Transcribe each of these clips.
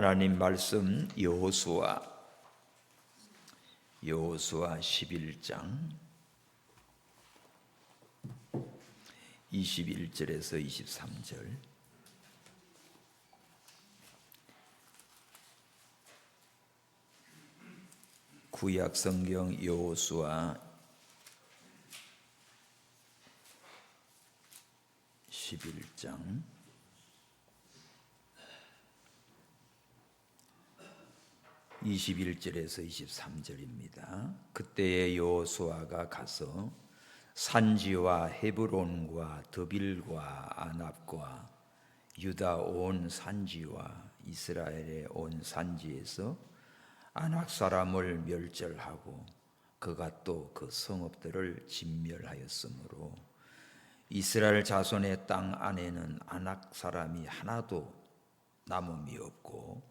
하나님 말씀 여호수아 11장 21절에서 23절. 구약 성경 여호수아 11장 21절에서 23절입니다. 그때에 여호수아가 가서 산지와 헤브론과 드빌과 아납과 유다 온 산지와 이스라엘의 온 산지에서 아낙 사람을 멸절하고 그가 또 그 성읍들을 진멸하였으므로 이스라엘 자손의 땅 안에는 아낙 사람이 하나도 남음이 없고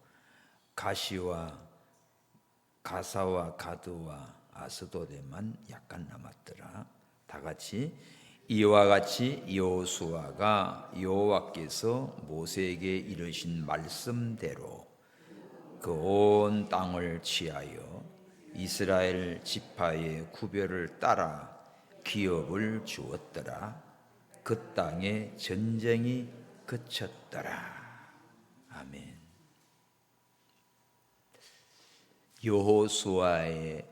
가사와 가드와 아스도데만 약간 남았더라. 다 같이 이와 같이 여호수아가 여호와께서 모세에게 이르신 말씀대로 그 온 땅을 취하여 이스라엘 지파의 구별을 따라 기업을 주었더라. 그 땅에 전쟁이 그쳤더라. 아멘. 여호수아의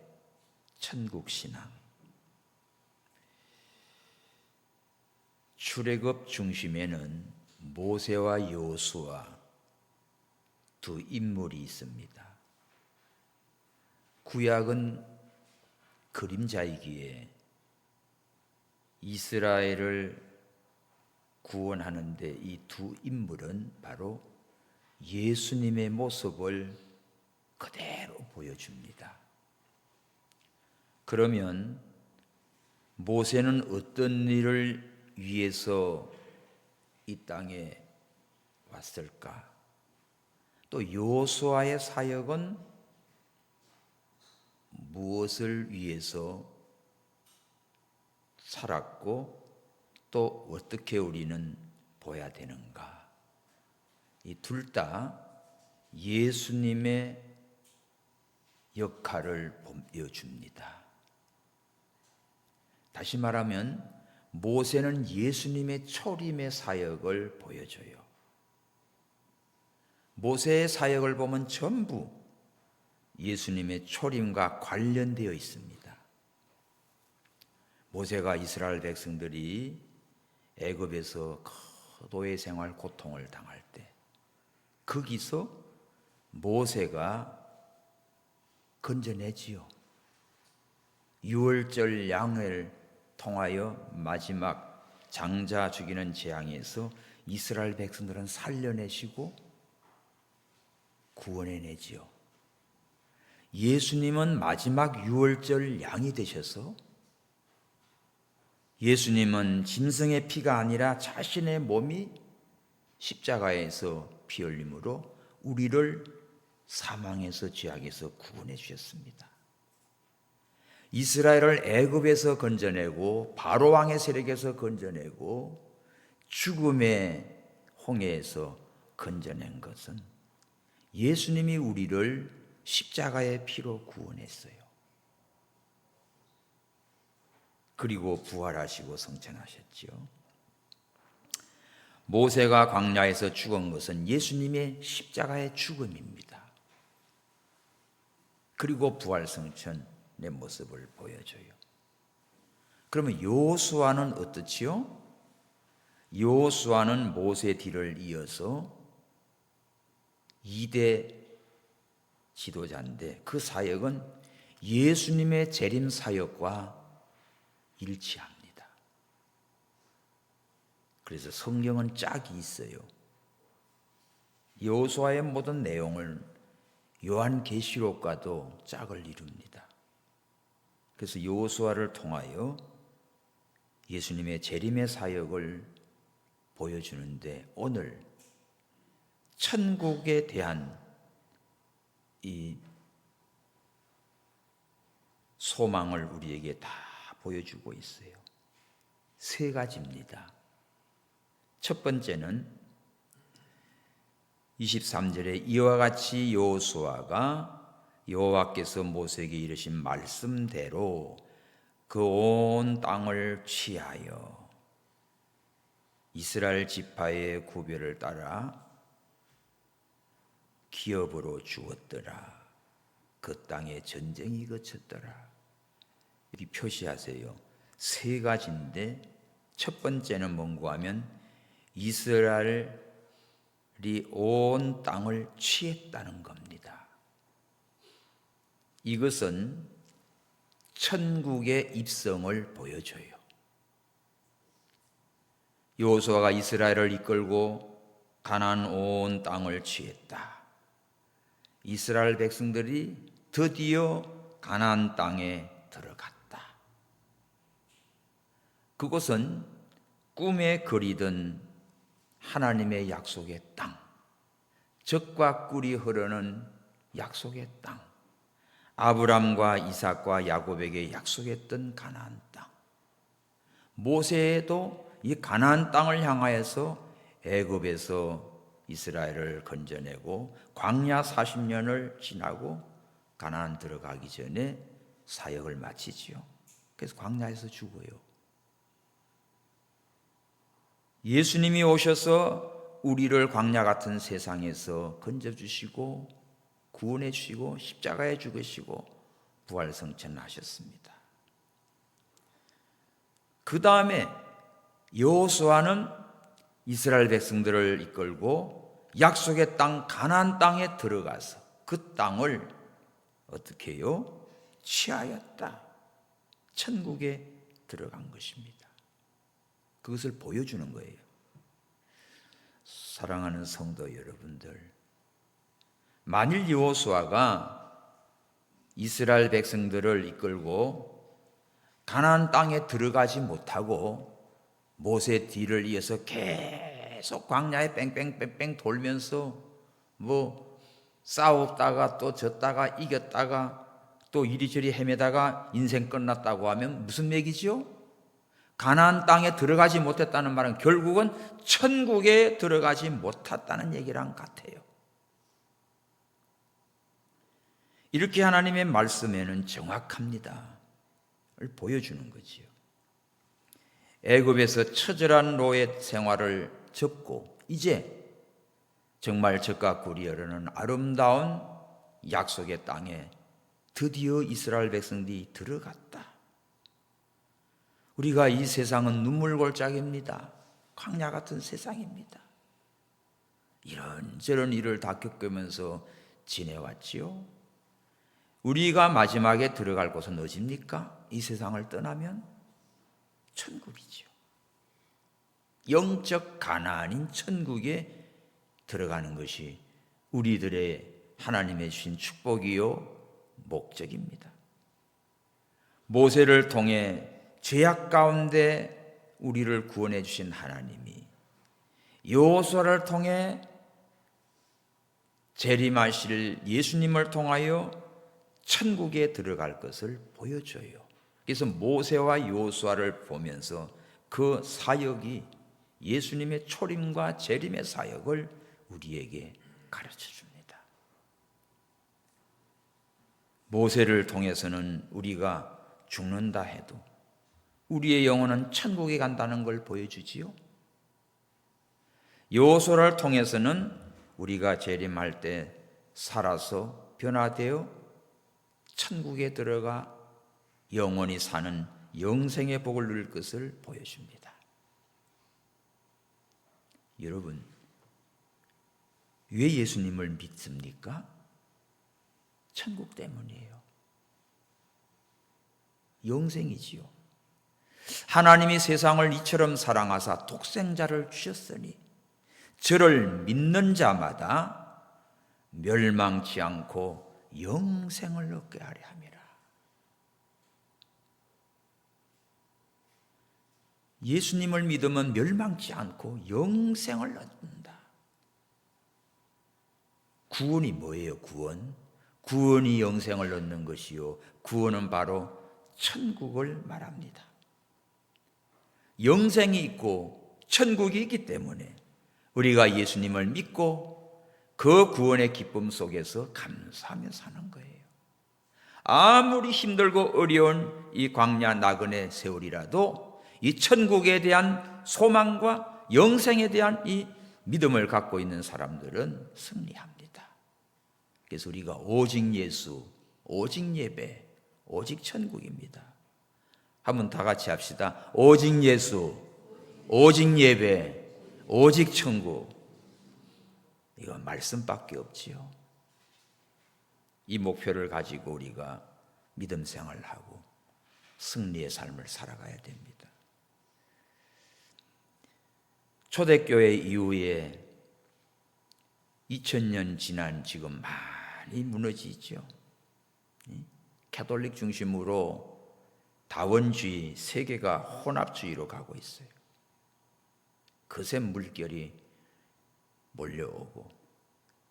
천국신앙. 출애굽 중심에는 모세와 여호수아 두 인물이 있습니다. 구약은 그림자이기에 이스라엘을 구원하는데 이 두 인물은 바로 예수님의 모습을 그대로 보여줍니다. 그러면 모세는 어떤 일을 위해서 이 땅에 왔을까? 또 여호수아의 사역은 무엇을 위해서 살았고 또 어떻게 우리는 보아야 되는가? 이 둘 다 예수님의 역할을 보여줍니다. 다시 말하면 모세는 예수님의 초림의 사역을 보여줘요. 모세의 사역을 보면 전부 예수님의 초림과 관련되어 있습니다. 모세가 이스라엘 백성들이 애굽에서 노예 생활 고통을 당할 때 거기서 모세가 건져내지요. 유월절 양을 통하여 마지막 장자 죽이는 재앙에서 이스라엘 백성들은 살려내시고 구원해내지요. 예수님은 마지막 유월절 양이 되셔서 예수님은 짐승의 피가 아니라 자신의 몸이 십자가에서 피 흘림으로 우리를 사망에서 죄악에서 구원해 주셨습니다. 이스라엘을 애굽에서 건져내고 바로 왕의 세력에서 건져내고 죽음의 홍해에서 건져낸 것은 예수님이 우리를 십자가의 피로 구원했어요. 그리고 부활하시고 성천하셨지요. 모세가 광야에서 죽은 것은 예수님의 십자가의 죽음입니다. 그리고 부활 성천의 모습을 보여줘요. 그러면 여호수아는 어떻지요? 여호수아는 모세 뒤를 이어서 2대 지도자인데 그 사역은 예수님의 재림 사역과 일치합니다. 그래서 성경은 짝이 있어요. 여호수아의 모든 내용을 요한계시록과도 짝을 이룹니다. 그래서 여호수아를 통하여 예수님의 재림의 사역을 보여주는데 오늘 천국에 대한 이 소망을 우리에게 다 보여주고 있어요. 3가지입니다. 첫 번째는 23절에 이와 같이 여호수아가 여호와께서 모세에게 이르신 말씀대로 그 온 땅을 취하여 이스라엘 지파의 구별을 따라 기업으로 주었더라. 그 땅에 전쟁이 그쳤더라. 여기 표시하세요. 세 가지인데 첫 번째는 뭔가 하면 이스라엘이 온 땅을 취했다는 겁니다. 이것은 천국의 입성을 보여줘요. 여호수아가 이스라엘을 이끌고 가나안 온 땅을 취했다. 이스라엘 백성들이 드디어 가나안 땅에 들어갔다. 그곳은 꿈에 그리던 하나님의 약속의 땅, 젖과 꿀이 흐르는 약속의 땅, 아브람과 이삭과 야곱에게 약속했던 가나안 땅. 모세도 이 가나안 땅을 향하여서 애굽에서 이스라엘을 건져내고 광야 40년을 지나고 가나안 들어가기 전에 사역을 마치지요. 그래서 광야에서 죽어요. 예수님이 오셔서 우리를 광야 같은 세상에서 건져주시고 구원해 주시고 십자가에 죽으시고 부활성천하셨습니다. 그 다음에 여호수아는 이스라엘 백성들을 이끌고 약속의 땅 가나안 땅에 들어가서 그 땅을 어떻게 해요? 취하였다. 천국에 들어간 것입니다. 그것을 보여주는 거예요. 사랑하는 성도 여러분들, 만일 여호수아가 이스라엘 백성들을 이끌고 가나안 땅에 들어가지 못하고 모세 뒤를 이어서 계속 광야에 뺑뺑뺑뺑 돌면서 싸웠다가 또 졌다가 이겼다가 또 이리저리 헤매다가 인생 끝났다고 하면 무슨 얘기죠? 가나안 땅에 들어가지 못했다는 말은 결국은 천국에 들어가지 못했다는 얘기랑 같아요. 이렇게 하나님의 말씀에는 정확합니다. 를 보여주는 거지요. 애굽에서 처절한 노예 생활을 접고 이제 정말 젖과 꿀이 흐르는 아름다운 약속의 땅에 드디어 이스라엘 백성들이 들어갔다. 우리가 이 세상은 눈물골짜기입니다. 광야 같은 세상입니다. 이런저런 일을 다 겪으면서 지내왔지요. 우리가 마지막에 들어갈 곳은 어디입니까? 이 세상을 떠나면 천국이죠. 영적 가나안인 천국에 들어가는 것이 우리들의 하나님의 주신 축복이요 목적입니다. 모세를 통해 죄악 가운데 우리를 구원해 주신 하나님이 여호수아를 통해 재림하실 예수님을 통하여 천국에 들어갈 것을 보여줘요. 그래서 모세와 여호수아를 보면서 그 사역이 예수님의 초림과 재림의 사역을 우리에게 가르쳐 줍니다. 모세를 통해서는 우리가 죽는다 해도 우리의 영혼은 천국에 간다는 걸 보여주지요. 여호수아를 통해서는 우리가 재림할 때 살아서 변화되어 천국에 들어가 영원히 사는 영생의 복을 누릴 것을 보여줍니다. 여러분, 왜 예수님을 믿습니까? 천국 때문이에요. 영생이지요. 하나님이 세상을 이처럼 사랑하사 독생자를 주셨으니 저를 믿는 자마다 멸망치 않고 영생을 얻게 하려 함이라. 예수님을 믿으면 멸망치 않고 영생을 얻는다. 구원이 뭐예요? 구원이 영생을 얻는 것이요, 구원은 바로 천국을 말합니다. 영생이 있고 천국이 있기 때문에 우리가 예수님을 믿고 그 구원의 기쁨 속에서 감사하며 사는 거예요. 아무리 힘들고 어려운 이 광야 나그네 세월이라도 이 천국에 대한 소망과 영생에 대한 이 믿음을 갖고 있는 사람들은 승리합니다. 그래서 우리가 오직 예수, 오직 예배, 오직 천국입니다. 한번 다 같이 합시다. 오직 예수, 오직 예배, 오직 천국. 이건 말씀밖에 없지요. 이 목표를 가지고 우리가 믿음 생활을 하고 승리의 삶을 살아가야 됩니다. 초대교회 이후에 2000년 지난 지금 많이 무너지죠. 가톨릭 중심으로 다원주의, 세계가 혼합주의로 가고 있어요. 거센 물결이 몰려오고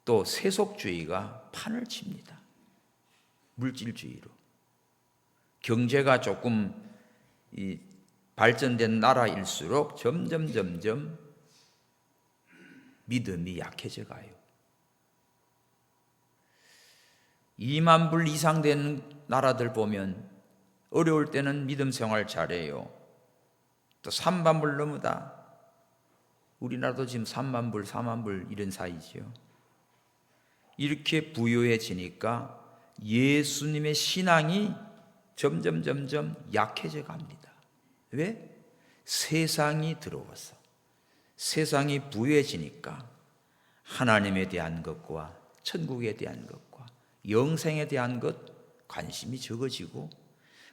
또 세속주의가 판을 칩니다. 물질주의로. 경제가 조금 발전된 나라일수록 점점 믿음이 약해져 가요. 2만 불 이상 된 나라들 보면 어려울 때는 믿음 생활 잘해요. 또 3만 불 넘으다. 우리나라도 지금 3만 불, 4만 불 이런 사이죠. 이렇게 부유해지니까 예수님의 신앙이 점점 약해져 갑니다. 왜? 세상이 들어와서. 세상이 부유해지니까 하나님에 대한 것과 천국에 대한 것과 영생에 대한 것 관심이 적어지고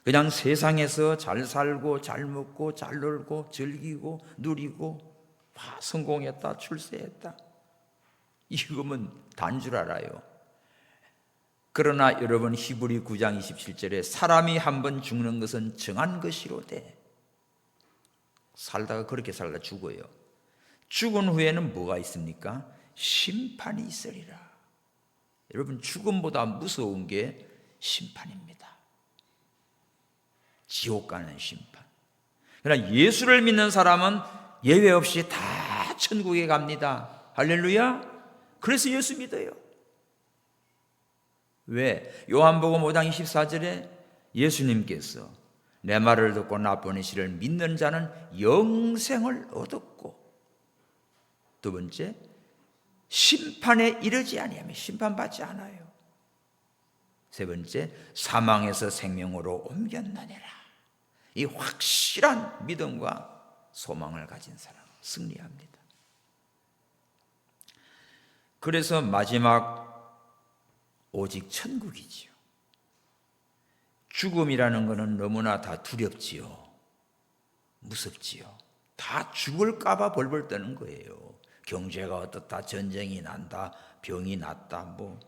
그냥 세상에서 잘 살고 잘 먹고 잘 놀고 즐기고 누리고 성공했다 출세했다 이거면 단 줄 알아요. 그러나 여러분 히브리 9장 27절에 사람이 한번 죽는 것은 정한 것이로되 살다가 그렇게 살다 죽어요. 죽은 후에는 뭐가 있습니까? 심판이 있으리라. 여러분 죽음보다 무서운 게 심판입니다. 지옥 가는 심판. 그러나 예수를 믿는 사람은 예외 없이 다 천국에 갑니다. 할렐루야. 그래서 예수 믿어요. 왜? 요한복음 5장 24절에 예수님께서 내 말을 듣고 나 보내시를 믿는 자는 영생을 얻었고 두 번째 심판에 이르지 아니하며 심판받지 않아요. 세 번째 사망에서 생명으로 옮겼느니라. 이 확실한 믿음과 소망을 가진 사람 승리합니다. 그래서 마지막 오직 천국이지요. 죽음이라는 것은 너무나 다 두렵지요. 무섭지요. 다 죽을까 봐 벌벌 떠는 거예요. 경제가 어떻다, 전쟁이 난다, 병이 났다, 뭐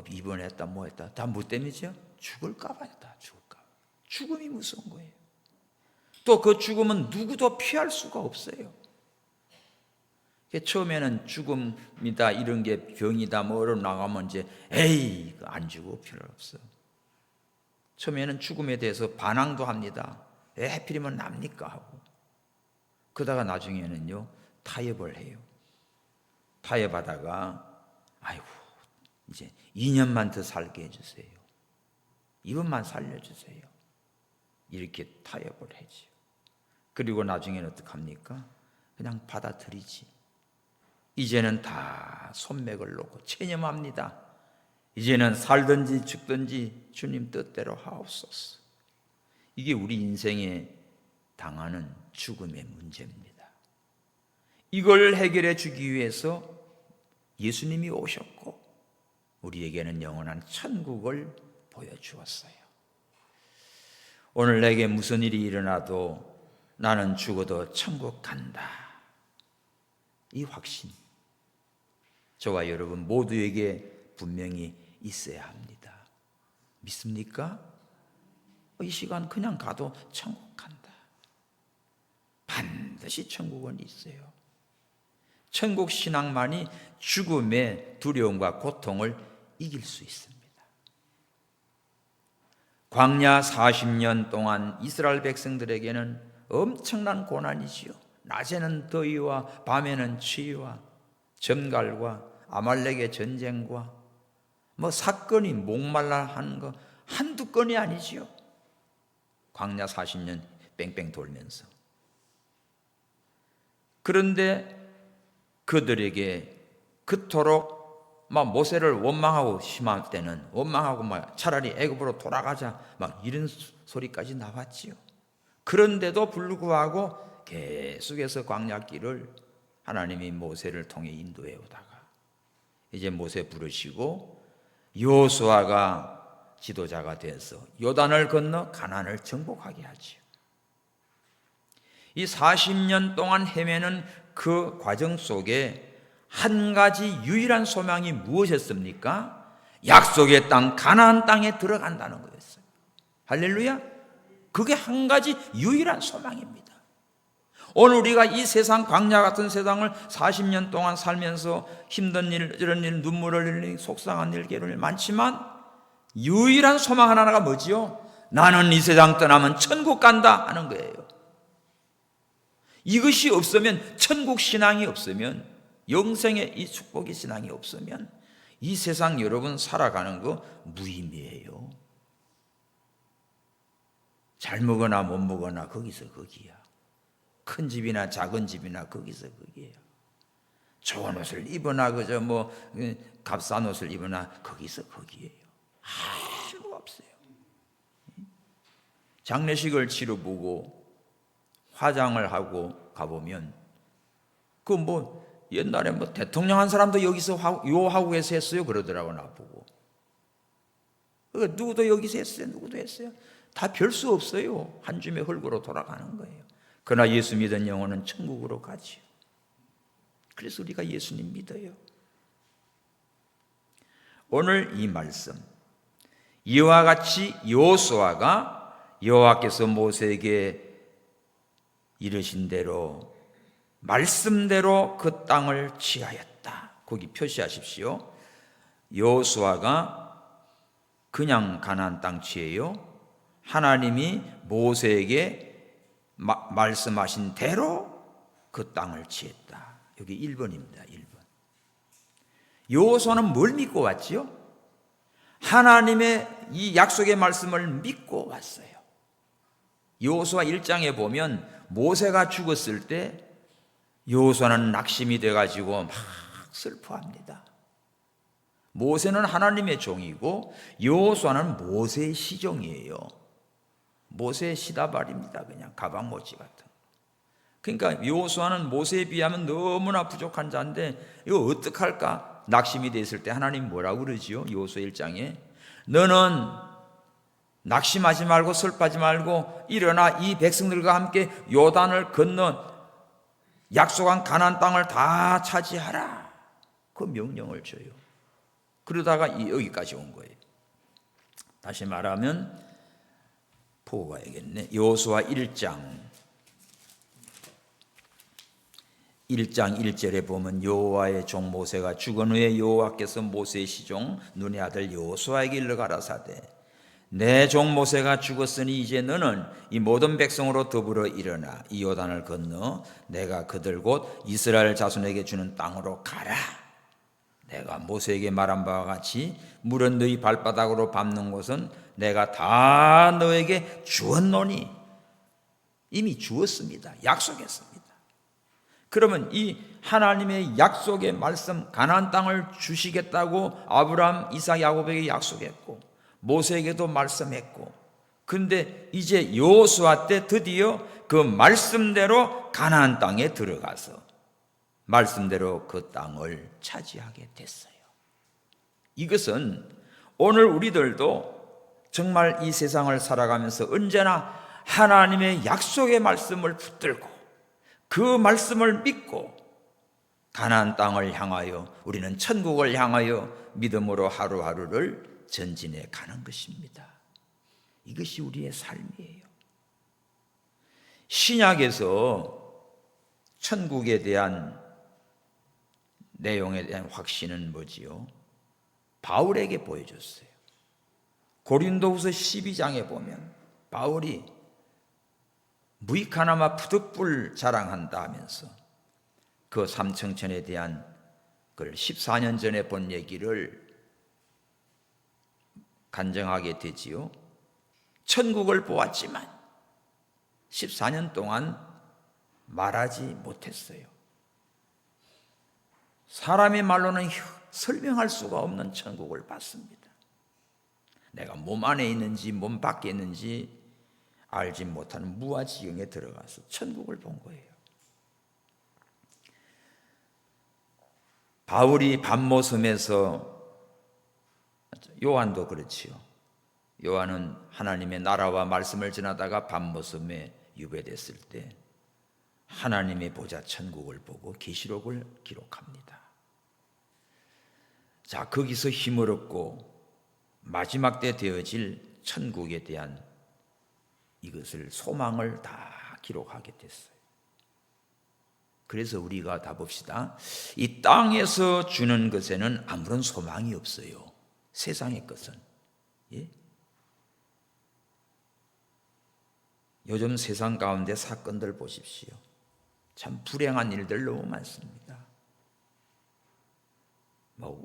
입원했다, 뭐 했다. 다 뭐 때문이죠? 죽을까 봐다, 죽을까 봐. 죽음이 무서운 거예요. 또 그 죽음은 누구도 피할 수가 없어요. 처음에는 죽음이다, 이런 게 병이다, 뭐로 나가면 이제 에이, 안 죽어, 필요 없어. 처음에는 죽음에 대해서 반항도 합니다. 왜 하필이면 납니까? 하고. 그러다가 나중에는요, 타협을 해요. 타협하다가, 아이고, 이제 2년만 더 살게 해주세요. 이번만 살려주세요. 이렇게 타협을 하죠. 그리고 나중에는 어떡합니까? 그냥 받아들이지. 이제는 다 손맥을 놓고 체념합니다. 이제는 살든지 죽든지 주님 뜻대로 하옵소서. 이게 우리 인생에 당하는 죽음의 문제입니다. 이걸 해결해 주기 위해서 예수님이 오셨고 우리에게는 영원한 천국을 보여주었어요. 오늘 내게 무슨 일이 일어나도 나는 죽어도 천국 간다. 이 확신 저와 여러분 모두에게 분명히 있어야 합니다. 믿습니까? 이 시간 그냥 가도 천국 간다. 반드시 천국은 있어요. 천국 신앙만이 죽음의 두려움과 고통을 이길 수 있습니다. 광야 40년 동안 이스라엘 백성들에게는 엄청난 고난이지요. 낮에는 더위와 밤에는 추위와 점갈과 아말렉의 전쟁과 뭐 사건이 목말라 하는 거 한두 건이 아니지요. 광야 40년 뺑뺑 돌면서. 그런데 그들에게 그토록 막 모세를 원망하고 심할 때는 원망하고 막 차라리 애굽으로 돌아가자 막 이런 소리까지 나왔지요. 그런데도 불구하고 계속해서 광야길을 하나님이 모세를 통해 인도해 오다가 이제 모세 부르시고 여호수아가 지도자가 돼서 요단을 건너 가나안을 정복하게 하지요. 이 40년 동안 헤매는 그 과정 속에 한 가지 유일한 소망이 무엇이었습니까? 약속의 땅 가나안 땅에 들어간다는 거였어요. 할렐루야. 그게 한 가지 유일한 소망입니다. 오늘 우리가 이 세상 광야 같은 세상을 40년 동안 살면서 힘든 일, 이런 일, 눈물을 흘리는 속상한 일, 괴로운 일 많지만 유일한 소망 하나가 뭐지요? 나는 이 세상 떠나면 천국 간다 하는 거예요. 이것이 없으면, 천국 신앙이 없으면, 영생의 이 축복의 신앙이 없으면 이 세상 여러분 살아가는 거 무의미해요. 잘 먹거나 못 먹거나 거기서 거기야. 큰 집이나 작은 집이나 거기서 거기에요. 좋은 옷을 입으나 그저 뭐 값싼 옷을 입으나 거기서 거기에요. 아무 없어요. 장례식을 치러보고 화장을 하고 가보면 그 뭐 옛날에 뭐 대통령 한 사람도 여기서 요 화구에서 했어요 그러더라고 나보고. 누구도 여기서 했어요. 누구도 했어요. 다 별 수 없어요. 한 줌의 흙으로 돌아가는 거예요. 그러나 예수 믿은 영혼은 천국으로 가지요. 그래서 우리가 예수님 믿어요. 오늘 이 말씀 이와 같이 여호수아가 여호와께서 모세에게 이르신 대로 말씀대로 그 땅을 취하였다. 거기 표시하십시오. 여호수아가 그냥 가나안 땅 취해요. 하나님이 모세에게 말씀하신 대로 그 땅을 취했다. 여기 1번입니다. 1번. 여호수아는 뭘 믿고 왔지요? 하나님의 이 약속의 말씀을 믿고 왔어요. 여호수아 1장에 보면 모세가 죽었을 때 여호수아는 낙심이 돼가지고 막 슬퍼합니다. 모세는 하나님의 종이고 여호수아는 모세의 시종이에요. 모세의 시다발입니다. 그냥 가방모찌 같은. 그러니까 여호수아는 모세에 비하면 너무나 부족한 자인데 이거 어떡할까? 낙심이 됐을 때 하나님 뭐라고 그러지요? 여호수아 1장에 너는 낙심하지 말고 슬퍼하지 말고 일어나 이 백성들과 함께 요단을 건너 약속한 가나안 땅을 다 차지하라. 그 명령을 줘요. 그러다가 여기까지 온 거예요. 다시 말하면 보고 가야겠네. 여호수아 1장 1절에 보면 여호와의 종 모세가 죽은 후에 여호와께서 모세의 시종 눈의 아들 여호수아에게 일러 가라사대 내 종 모세가 죽었으니 이제 너는 이 모든 백성으로 더불어 일어나 이 요단을 건너 내가 그들 곧 이스라엘 자손에게 주는 땅으로 가라. 내가 모세에게 말한 바와 같이 물은 너희 발바닥으로 밟는 곳은 내가 다 너에게 주었노니. 이미 주었습니다. 약속했습니다. 그러면 이 하나님의 약속의 말씀 가나안 땅을 주시겠다고 아브라함, 이삭, 야곱에게 약속했고 모세에게도 말씀했고 근데 이제 여호수아 때 드디어 그 말씀대로 가나안 땅에 들어가서 말씀대로 그 땅을 차지하게 됐어요. 이것은 오늘 우리들도 정말 이 세상을 살아가면서 언제나 하나님의 약속의 말씀을 붙들고 그 말씀을 믿고 가나안 땅을 향하여 우리는 천국을 향하여 믿음으로 하루하루를 전진해 가는 것입니다. 이것이 우리의 삶이에요. 신약에서 천국에 대한 내용에 대한 확신은 뭐지요? 바울에게 보여줬어요. 고린도후서 12장에 보면 바울이 무익하나마 푸득불 자랑한다 하면서 그 삼청천에 대한 그걸 14년 전에 본 얘기를 간증하게 되지요. 천국을 보았지만 14년 동안 말하지 못했어요. 사람의 말로는 설명할 수가 없는 천국을 봤습니다. 내가 몸 안에 있는지 몸 밖에 있는지 알지 못하는 무아지경에 들어가서 천국을 본 거예요. 바울이 밤모섬에서, 요한도 그렇지요. 요한은 하나님의 나라와 말씀을 전하다가 밤모섬에 유배됐을 때 하나님의 보좌 천국을 보고 계시록을 기록합니다. 자, 거기서 힘을 얻고 마지막 때 되어질 천국에 대한 이것을 소망을 다 기록하게 됐어요. 그래서 우리가 다 봅시다. 이 땅에서 주는 것에는 아무런 소망이 없어요. 세상의 것은. 예? 요즘 세상 가운데 사건들 보십시오. 참 불행한 일들 너무 많습니다.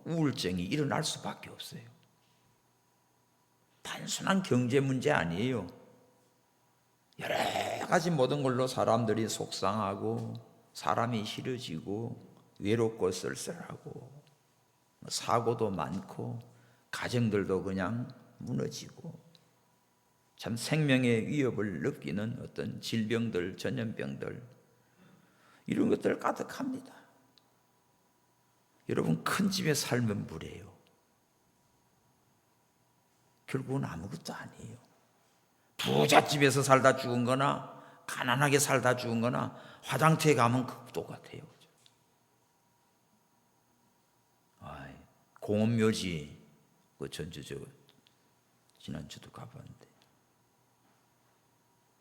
우울증이 일어날 수밖에 없어요. 단순한 경제 문제 아니에요. 여러 가지 모든 걸로 사람들이 속상하고 사람이 싫어지고 외롭고 쓸쓸하고 사고도 많고 가정들도 그냥 무너지고 참 생명의 위협을 느끼는 어떤 질병들, 전염병들 이런 것들 가득합니다. 여러분, 큰 집에 살면 무례요. 결국은 아무것도 아니에요. 부잣집에서 살다 죽은 거나 가난하게 살다 죽은 거나 화장터에 가면 똑같아요. 공원묘지 그 전주 지난주도 가봤는데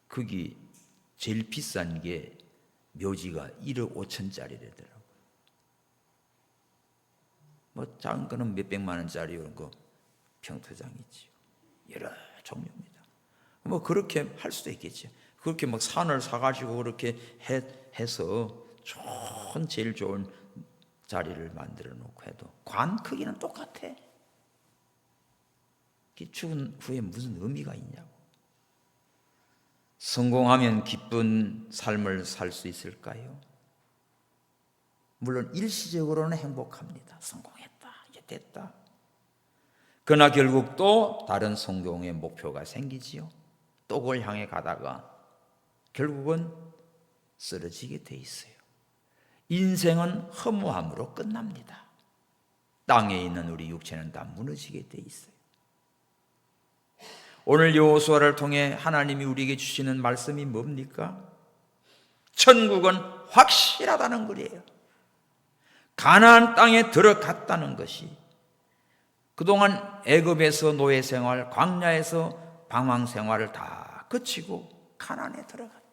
거기 제일 비싼 게 묘지가 1억 5천짜리래더라고요. 작은 거는 몇백만 원짜리 이런 거 평토장이지요. 여러 종류입니다. 그렇게 할 수도 있겠죠. 그렇게 산을 사가지고 그렇게 해서 제일 좋은 자리를 만들어 놓고 해도 관 크기는 똑같아. 죽은 후에 무슨 의미가 있냐고. 성공하면 기쁜 삶을 살 수 있을까요? 물론 일시적으로는 행복합니다. 성공했다, 이제 됐다. 그러나 결국 또 다른 성공의 목표가 생기지요. 또 그걸 향해 가다가 결국은 쓰러지게 돼 있어요. 인생은 허무함으로 끝납니다. 땅에 있는 우리 육체는 다 무너지게 돼 있어요. 오늘 여호수아를 통해 하나님이 우리에게 주시는 말씀이 뭡니까? 천국은 확실하다는 거예요. 가나안 땅에 들어갔다는 것이 그동안 애굽에서 노예 생활, 광야에서 방황 생활을 다 거치고 가나안에 들어갔다.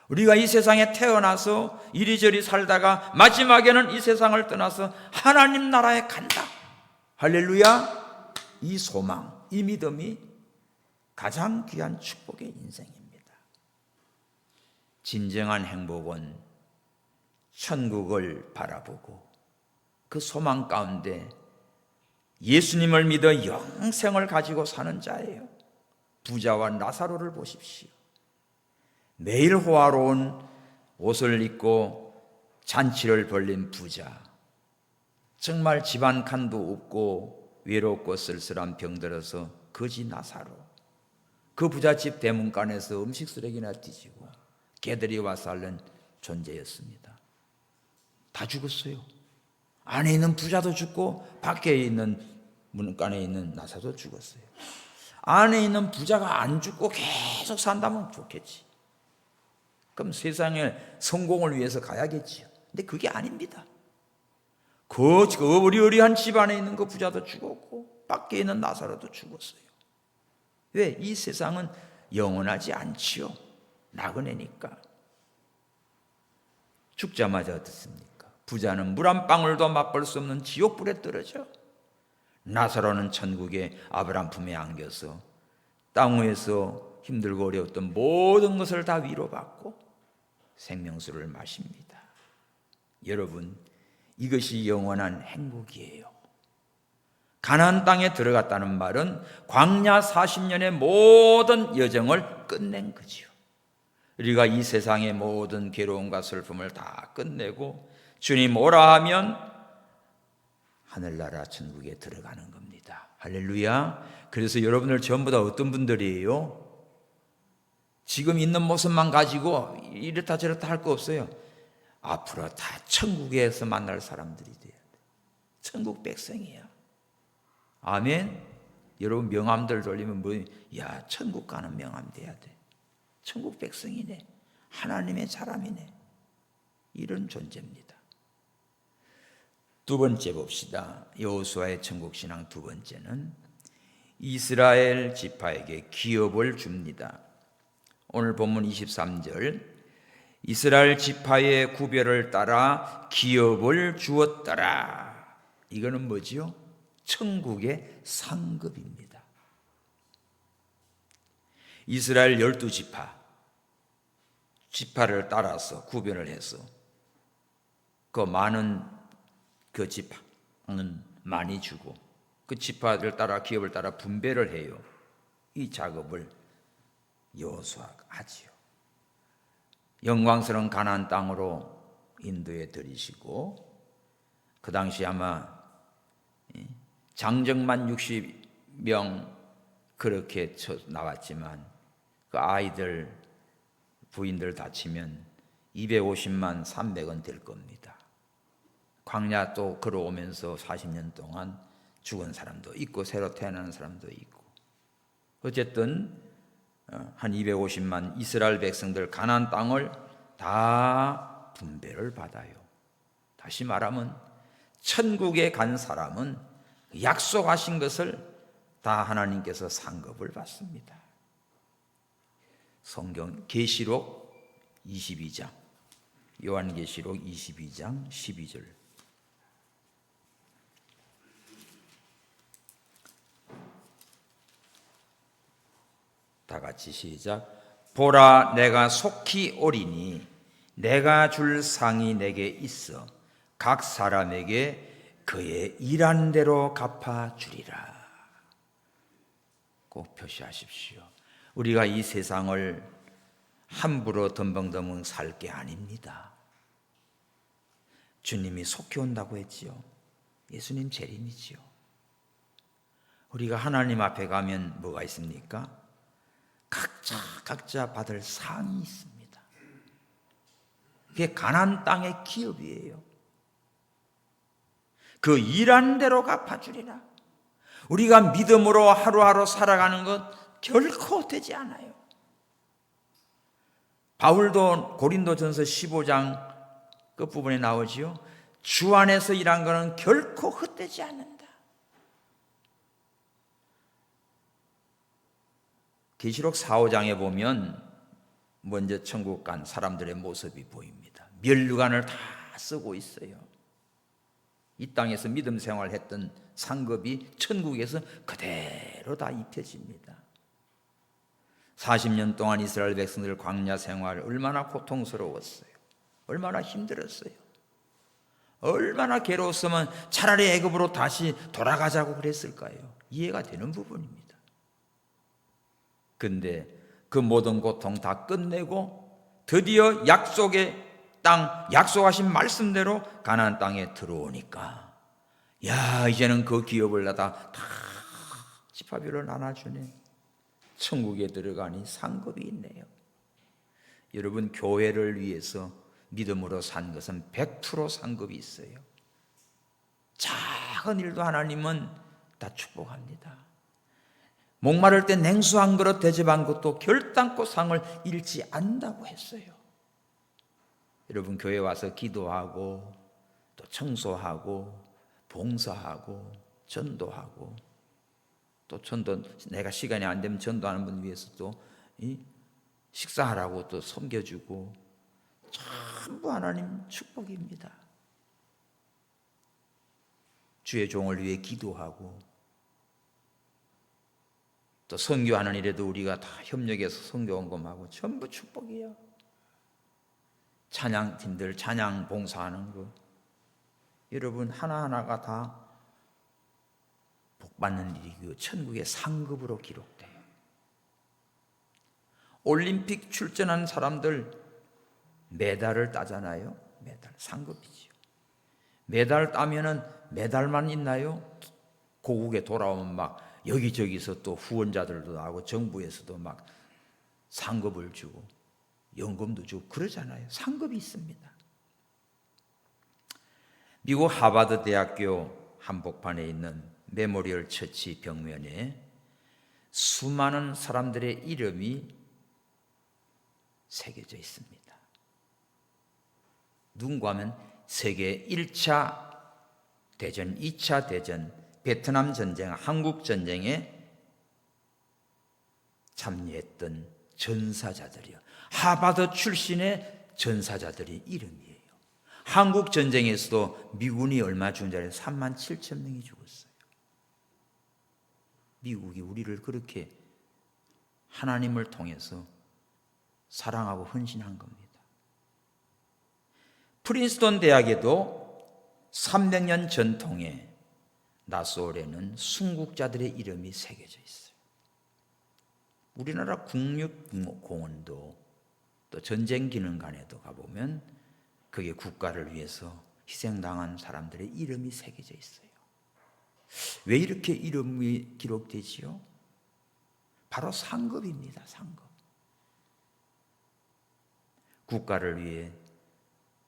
우리가 이 세상에 태어나서 이리저리 살다가 마지막에는 이 세상을 떠나서 하나님 나라에 간다. 할렐루야. 이 소망, 이 믿음이 가장 귀한 축복의 인생입니다. 진정한 행복은 천국을 바라보고 그 소망 가운데 예수님을 믿어 영생을 가지고 사는 자예요. 부자와 나사로를 보십시오. 매일 호화로운 옷을 입고 잔치를 벌린 부자, 정말 집안 칸도 없고 외롭고 쓸쓸한 병들어서 거지 나사로, 그 부잣집 대문간에서 음식 쓰레기나 뒤지고 개들이 와서 앓는 존재였습니다. 다 죽었어요. 안에 있는 부자도 죽고 밖에 있는 문간에 있는 나사도 죽었어요. 안에 있는 부자가 안 죽고 계속 산다면 좋겠지. 그럼 세상의 성공을 위해서 가야겠지요. 근데 그게 아닙니다. 그 어리어리한 집 안에 있는 그 부자도 죽었고 밖에 있는 나사로도 죽었어요. 왜? 이 세상은 영원하지 않지요. 나그네니까. 죽자마자 어떻습니까? 부자는 물 한 방울도 맛볼 수 없는 지옥불에 떨어져, 나사로는 천국의 아브라함 품에 안겨서 땅 위에서 힘들고 어려웠던 모든 것을 다 위로받고 생명수를 마십니다. 여러분, 이것이 영원한 행복이에요. 가나안 땅에 들어갔다는 말은 광야 40년의 모든 여정을 끝낸 거지요. 우리가 이 세상의 모든 괴로움과 슬픔을 다 끝내고 주님 오라 하면 하늘나라 천국에 들어가는 겁니다. 할렐루야. 그래서 여러분들 전부 다 어떤 분들이에요? 지금 있는 모습만 가지고 이렇다 저렇다 할 거 없어요. 앞으로 다 천국에서 만날 사람들이 돼야 돼. 천국 백성이야. 아멘. 여러분 명함들 돌리면 야 천국 가는 명함 돼야 돼. 천국 백성이네. 하나님의 사람이네. 이런 존재입니다. 두 번째 봅시다. 여호수아의 천국 신앙 두 번째는 이스라엘 지파에게 기업을 줍니다. 오늘 본문 23절 이스라엘 지파의 구별을 따라 기업을 주었더라. 이거는 뭐지요? 천국의 상급입니다. 이스라엘 12지파 지파를 따라서 구별을 해서 그 많은 그 지파는 많이 주고 그 지파를 따라 기업을 따라 분배를 해요. 이 작업을 여호수아가 하지요. 영광스러운 가나안 땅으로 인도해 들이시고 그 당시 아마 장정만 60명 그렇게 나왔지만 그 아이들 부인들 다 치면 250만 300은 될 겁니다. 광야 또 걸어오면서 40년 동안 죽은 사람도 있고 새로 태어나는 사람도 있고 어쨌든 한 250만 이스라엘 백성들 가나안 땅을 다 분배를 받아요. 다시 말하면 천국에 간 사람은 약속하신 것을 다 하나님께서 상급을 받습니다. 성경 계시록 22장 요한계시록 22장 12절 다 같이 시작. 보라 내가 속히 오리니 내가 줄 상이 내게 있어 각 사람에게 그의 일한 대로 갚아주리라. 꼭 표시하십시오. 우리가 이 세상을 함부로 덤벙덤벙 살 게 아닙니다. 주님이 속히 온다고 했지요. 예수님 재림이지요. 우리가 하나님 앞에 가면 뭐가 있습니까? 각자 받을 상이 있습니다. 그게 가나안 땅의 기업이에요. 그 일한 대로 갚아주리라. 우리가 믿음으로 하루하루 살아가는 것 결코 되지 않아요. 바울도 고린도전서 15장 끝부분에 나오지요. 주 안에서 일한 것은 결코 헛되지 않는다. 계시록 4, 5장에 보면 먼저 천국 간 사람들의 모습이 보입니다. 면류관을 다 쓰고 있어요. 이 땅에서 믿음 생활했던 상급이 천국에서 그대로 다 입혀집니다. 40년 동안 이스라엘 백성들 광야 생활 얼마나 고통스러웠어요. 얼마나 힘들었어요. 얼마나 괴로웠으면 차라리 애굽으로 다시 돌아가자고 그랬을까요? 이해가 되는 부분입니다. 근데 그 모든 고통 다 끝내고 드디어 약속의 땅, 약속하신 말씀대로 가나안 땅에 들어오니까 야 이제는 그 기업을 다 지파별로 나눠주네. 천국에 들어가니 상급이 있네요. 여러분 교회를 위해서 믿음으로 산 것은 100% 상급이 있어요. 작은 일도 하나님은 다 축복합니다. 목마를 때 냉수 한 그릇 대접한 것도 결단코 상을 잃지 않는다고 했어요. 여러분 교회 와서 기도하고 또 청소하고 봉사하고 전도하고 또 전도 내가 시간이 안 되면 전도하는 분 위해서 또 식사하라고 또 섬겨주고 전부 하나님 축복입니다. 주의 종을 위해 기도하고 또 선교하는 일에도 우리가 다 협력해서 선교 헌금하고 전부 축복이에요. 찬양팀들 찬양 봉사하는 거 여러분 하나하나가 다 복받는 일이고 천국의 상급으로 기록돼요. 올림픽 출전한 사람들 메달을 따잖아요. 메달, 상급이지요. 메달 따면은 메달만 있나요? 고국에 돌아오면 막 여기저기서 또 후원자들도 나오고 정부에서도 막 상급을 주고 연금도 주고 그러잖아요. 상급이 있습니다. 미국 하버드 대학교 한복판에 있는 메모리얼 처치 벽면에 수많은 사람들의 이름이 새겨져 있습니다. 누군가 하면 세계 1차 대전, 2차 대전, 베트남 전쟁, 한국 전쟁에 참여했던 전사자들이요. 하버드 출신의 전사자들의 이름이에요. 한국 전쟁에서도 미군이 얼마 죽은 줄 알아요? 3만 7천 명이 죽었어요. 미국이 우리를 그렇게 하나님을 통해서 사랑하고 헌신한 겁니다. 프린스턴 대학에도 300년 전통의 나소울에는 순국자들의 이름이 새겨져 있어요. 우리나라 국립공원도 또 전쟁기념관에도 가보면 그게 국가를 위해서 희생당한 사람들의 이름이 새겨져 있어요. 왜 이렇게 이름이 기록되지요? 바로 상급입니다. 상급. 국가를 위해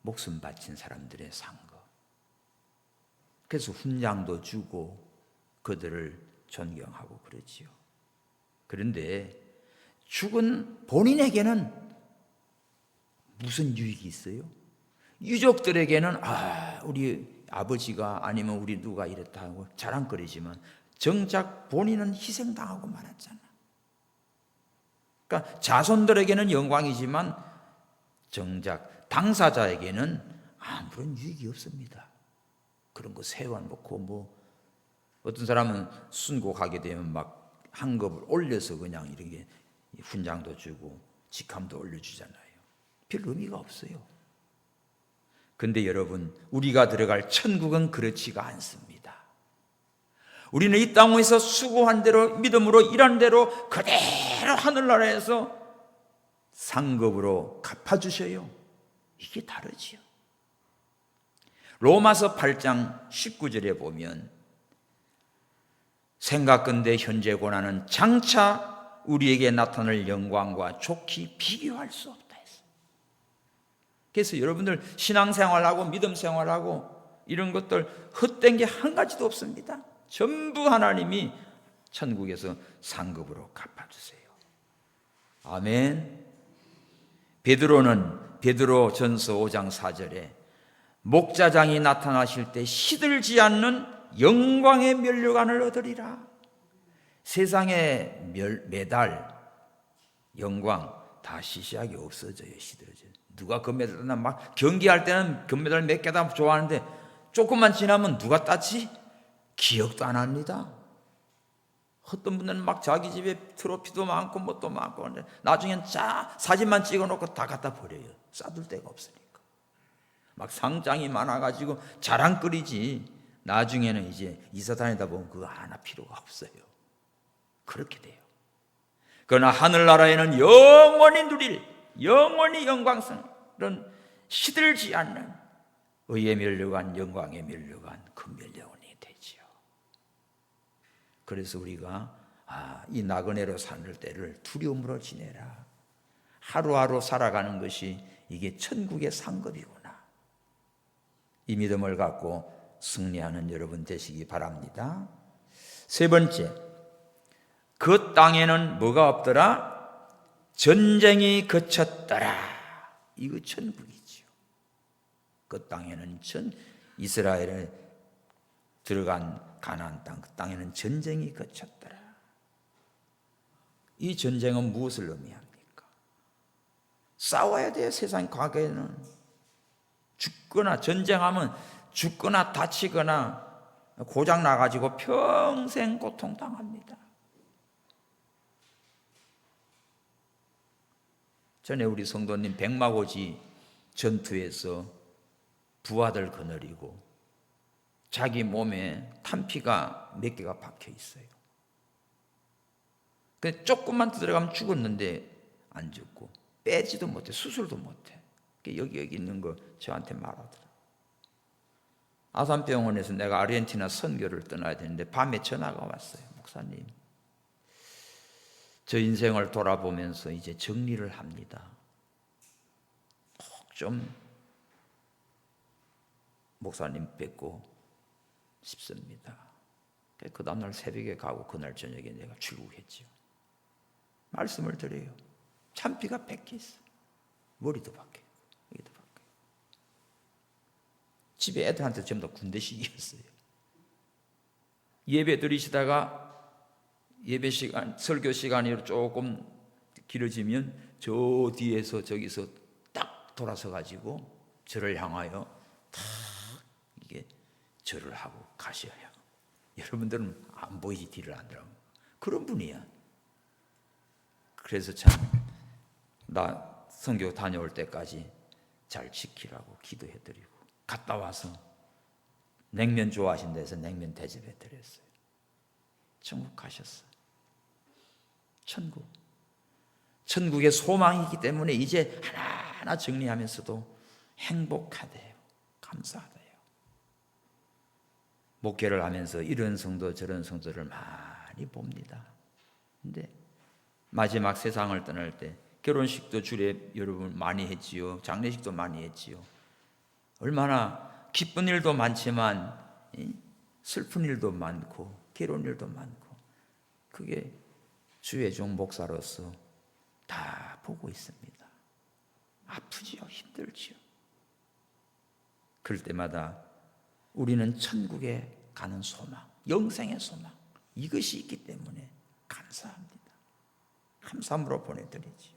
목숨 바친 사람들의 상급. 그래서 훈장도 주고 그들을 존경하고 그러지요. 그런데 죽은 본인에게는 무슨 유익이 있어요? 유족들에게는 우리 아버지가 아니면 우리 누가 이랬다 하고 자랑거리지만 정작 본인은 희생당하고 말았잖아. 그러니까 자손들에게는 영광이지만 정작 당사자에게는 아무런 유익이 없습니다. 그런 거 세워놓고 어떤 사람은 순국하게 되면 막 한급을 올려서 그냥 이렇게 훈장도 주고 직함도 올려주잖아요. 별 의미가 없어요. 근데 여러분, 우리가 들어갈 천국은 그렇지가 않습니다. 우리는 이 땅에서 수고한 대로 믿음으로 일한 대로 그대로 하늘나라에서 상급으로 갚아주셔요. 이게 다르지요. 로마서 8장 19절에 보면 생각건대 현재 고난은 장차 우리에게 나타날 영광과 좋게 비교할 수 없다 했어요. 그래서 여러분들 신앙생활하고 믿음생활하고 이런 것들 헛된 게 한 가지도 없습니다. 전부 하나님이 천국에서 상급으로 갚아주세요. 아멘. 베드로전서 5장 4절에 목자장이 나타나실 때 시들지 않는 영광의 면류관을 얻으리라. 세상의 메달, 영광 다 시시하게 없어져요. 시들어져요. 누가 금메달 따나 막 경기할 때는 금메달 몇 개다 좋아하는데 조금만 지나면 누가 땄지? 기억도 안 합니다. 어떤 분들은 막 자기 집에 트로피도 많고 뭣도 많고 나중엔 사진만 찍어놓고 다 갖다 버려요. 싸둘 데가 없으니까. 막 상장이 많아가지고 자랑거리지. 나중에는 이제 이사 다니다 보면 그거 하나 필요가 없어요. 그렇게 돼요. 그러나 하늘나라에는 영원히 누릴 영원히 영광스러운 시들지 않는 의의 면류관, 영광의 면류관, 금멸영원이 되지요. 그래서 우리가 이 나그네로 사는 때를 두려움으로 지내라. 하루하루 살아가는 것이 이게 천국의 상급이구나. 이 믿음을 갖고 승리하는 여러분 되시기 바랍니다. 세 번째, 그 땅에는 뭐가 없더라? 전쟁이 그쳤더라. 이거 천국이죠. 그 땅에는 이스라엘에 들어간 가나안 땅, 그 땅에는 전쟁이 그쳤더라. 이 전쟁은 무엇을 의미합니까? 싸워야 돼요. 세상 과거에는 죽거나 전쟁하면 죽거나 다치거나 고장 나가지고 평생 고통당합니다. 전에 우리 성도님 백마고지 전투에서 부하들 거느리고 자기 몸에 탄피가 몇 개가 박혀 있어요. 그 조금만 들어가면 죽었는데 안 죽고 빼지도 못해, 수술도 못해. 여기 있는 거 저한테 말하더라. 아산병원에서 내가 아르헨티나 선교를 떠나야 되는데 밤에 전화가 왔어요. 목사님, 저 인생을 돌아보면서 이제 정리를 합니다. 꼭 좀 목사님 뵙고 싶습니다. 그 다음날 새벽에 가고 그날 저녁에 내가 출국했지요. 말씀을 드려요. 참피가 박혀 있어. 머리도 박혀, 여기도 박혀. 집에 애들한테 전부 다 군대식이었어요. 예배 드리시다가 예배 시간, 설교 시간이 조금 길어지면 저 뒤에서 저기서 딱 돌아서 가지고 저를 향하여 탁 이게 절을 하고 가셔요. 여러분들은 안 보이지, 뒤를 안 들어. 그런 분이야. 그래서 참 나 선교 다녀올 때까지 잘 지키라고 기도해드리고, 갔다 와서 냉면 좋아하신다 해서 냉면 대접해드렸어요. 천국 가셨어요. 천국의 소망이기 때문에 이제 하나하나 정리하면서도 행복하대요. 감사하대요. 목회를 하면서 이런 성도 저런 성도를 많이 봅니다. 근데 마지막 세상을 떠날 때 결혼식도 주례 여러분 많이 했지요. 장례식도 많이 했지요. 얼마나 기쁜 일도 많지만 슬픈 일도 많고 괴로운 일도 많고, 그게 주의 종 목사로서 다 보고 있습니다. 아프지요, 힘들지요. 그럴 때마다 우리는 천국에 가는 소망, 영생의 소망, 이것이 있기 때문에 감사합니다. 감사함으로 보내드리지요.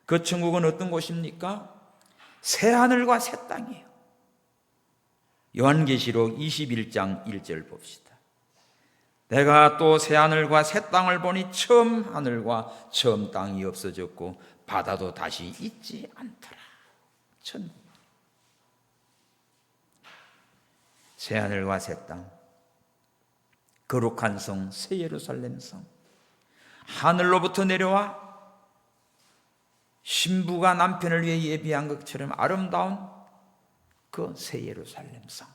그 천국은 어떤 곳입니까? 새 하늘과 새 땅이에요. 요한계시록 21장 1절 봅시다. 내가 또 새 하늘과 새 땅을 보니 처음 하늘과 처음 땅이 없어졌고 바다도 다시 있지 않더라. 천국. 새 하늘과 새 땅, 거룩한 성, 새 예루살렘 성, 하늘로부터 내려와 신부가 남편을 위해 예비한 것처럼 아름다운 그 새 예루살렘 성.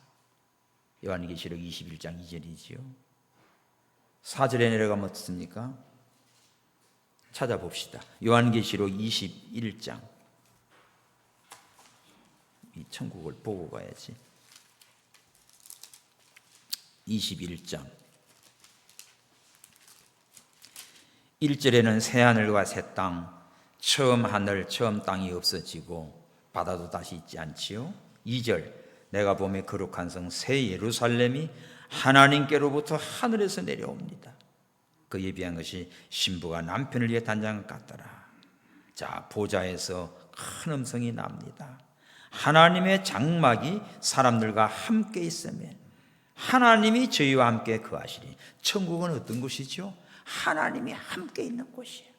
요한계시록 21장 2절이지요. 4절에 내려가면 어떻습니까? 찾아봅시다. 요한계시록 21장. 이 천국을 보고 가야지. 21장 1절에는 새 하늘과 새 땅, 처음 하늘 처음 땅이 없어지고 바다도 다시 있지 않지요. 2절, 내가 보매 거룩한 성 새 예루살렘이 하나님께로부터 하늘에서 내려옵니다. 그 예비한 것이 신부가 남편을 위해 단장을 깠더라. 자, 보좌에서 큰 음성이 납니다. 하나님의 장막이 사람들과 함께 있으면 하나님이 저희와 함께 거하시리. 천국은 어떤 곳이죠? 하나님이 함께 있는 곳이에요.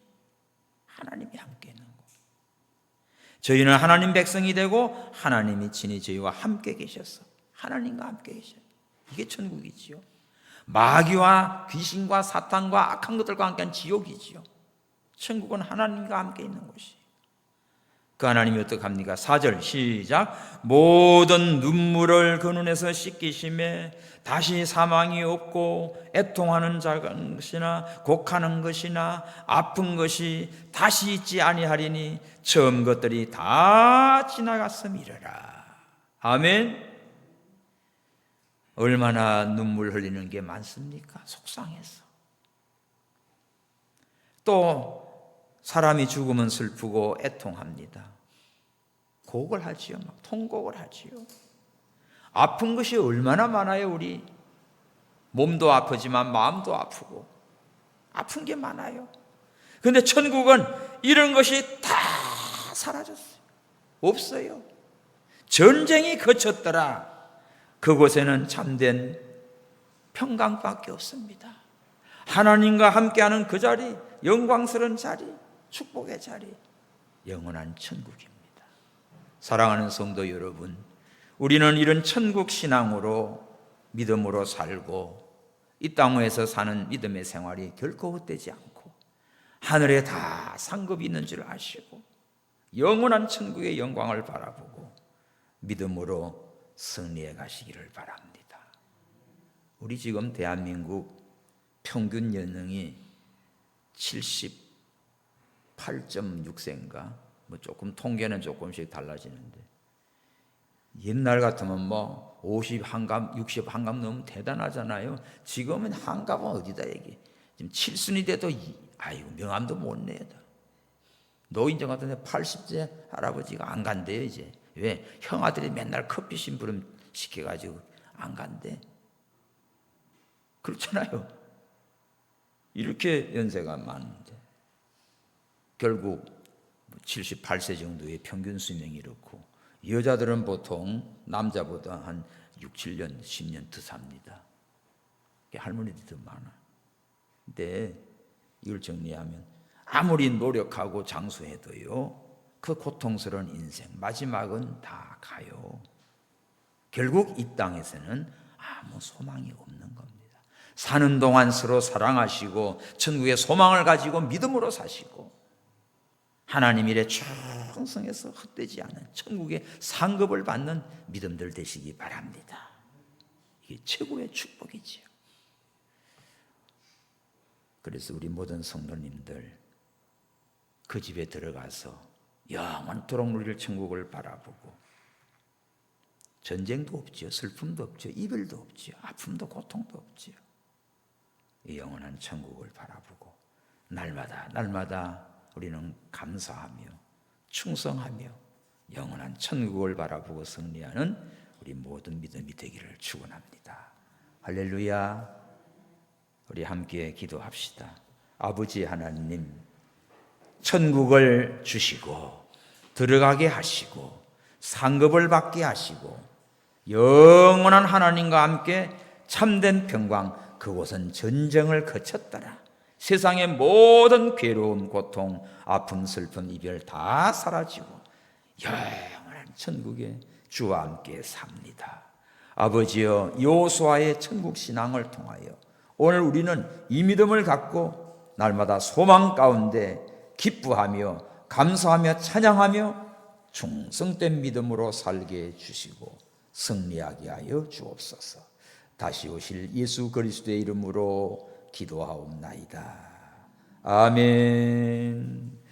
하나님이 함께 있는 곳. 저희는 하나님 백성이 되고 하나님이 친히 저희와 함께 계셔서 하나님과 함께 계셔요. 이게 천국이지요. 마귀와 귀신과 사탄과 악한 것들과 함께한 지옥이지요. 천국은 하나님과 함께 있는 곳이에요. 그 하나님이 어떻게 합니까? 4절 시작. 모든 눈물을 그 눈에서 씻기심에 다시 사망이 없고 애통하는 것이나 곡하는 것이나 아픈 것이 다시 있지 아니하리니 처음 것들이 다 지나갔음이러라. 아멘. 얼마나 눈물 흘리는 게 많습니까? 속상해서. 또 사람이 죽으면 슬프고 애통합니다. 곡을 하지요. 막 통곡을 하지요. 아픈 것이 얼마나 많아요. 우리 몸도 아프지만 마음도 아프고 아픈 게 많아요. 그런데 천국은 이런 것이 다 사라졌어요. 없어요. 전쟁이 그쳤더라. 그곳에는 참된 평강밖에 없습니다. 하나님과 함께하는 그 자리, 영광스러운 자리, 축복의 자리, 영원한 천국입니다. 사랑하는 성도 여러분, 우리는 이런 천국 신앙으로 믿음으로 살고 이 땅에서 사는 믿음의 생활이 결코 헛되지 않고 하늘에 다 상급이 있는 줄 아시고 영원한 천국의 영광을 바라보고 믿음으로 승리해 가시기를 바랍니다. 우리 지금 대한민국 평균 연령이 78.6세인가? 뭐 조금 통계는 조금씩 달라지는데 옛날 같으면 50 한갑, 60 한갑 넘으면 대단하잖아요. 지금은 한갑은 어디다 얘기? 지금 7순이 돼도 명함도 못 내요. 노인정 같은 데 80세 할아버지가 안 간대요 이제. 왜? 형아들이 맨날 커피 심부름 시켜가지고 안 간대. 그렇잖아요. 이렇게 연세가 많은데 결국 78세 정도의 평균 수명이 이렇고 여자들은 보통 남자보다 한 6, 7년, 10년 더 삽니다. 할머니들이 더 많아. 근데 이걸 정리하면 아무리 노력하고 장수해도요 그 고통스러운 인생 마지막은 다 가요. 결국 이 땅에서는 아무 소망이 없는 겁니다. 사는 동안 서로 사랑하시고 천국의 소망을 가지고 믿음으로 사시고 하나님 일에 충성해서 헛되지 않은 천국의 상급을 받는 믿음들 되시기 바랍니다. 이게 최고의 축복이지요. 그래서 우리 모든 성도님들 그 집에 들어가서 영원토록 누릴 천국을 바라보고 전쟁도 없지요, 슬픔도 없지요, 이별도 없지요, 아픔도 고통도 없지요. 이 영원한 천국을 바라보고 날마다 우리는 감사하며 충성하며 영원한 천국을 바라보고 승리하는 우리 모든 믿음이 되기를 축원합니다. 할렐루야. 우리 함께 기도합시다. 아버지 하나님, 천국을 주시고 들어가게 하시고 상급을 받게 하시고 영원한 하나님과 함께 참된 평강, 그곳은 전쟁을 거쳤더라. 세상의 모든 괴로움, 고통, 아픔, 슬픔, 이별 다 사라지고 영원한 천국에 주와 함께 삽니다. 아버지여, 여호수아의 천국 신앙을 통하여 오늘 우리는 이 믿음을 갖고 날마다 소망 가운데 기뻐하며 감사하며 찬양하며 충성된 믿음으로 살게 해주시고 승리하게 하여 주옵소서. 다시 오실 예수 그리스도의 이름으로 기도하옵나이다. 아멘.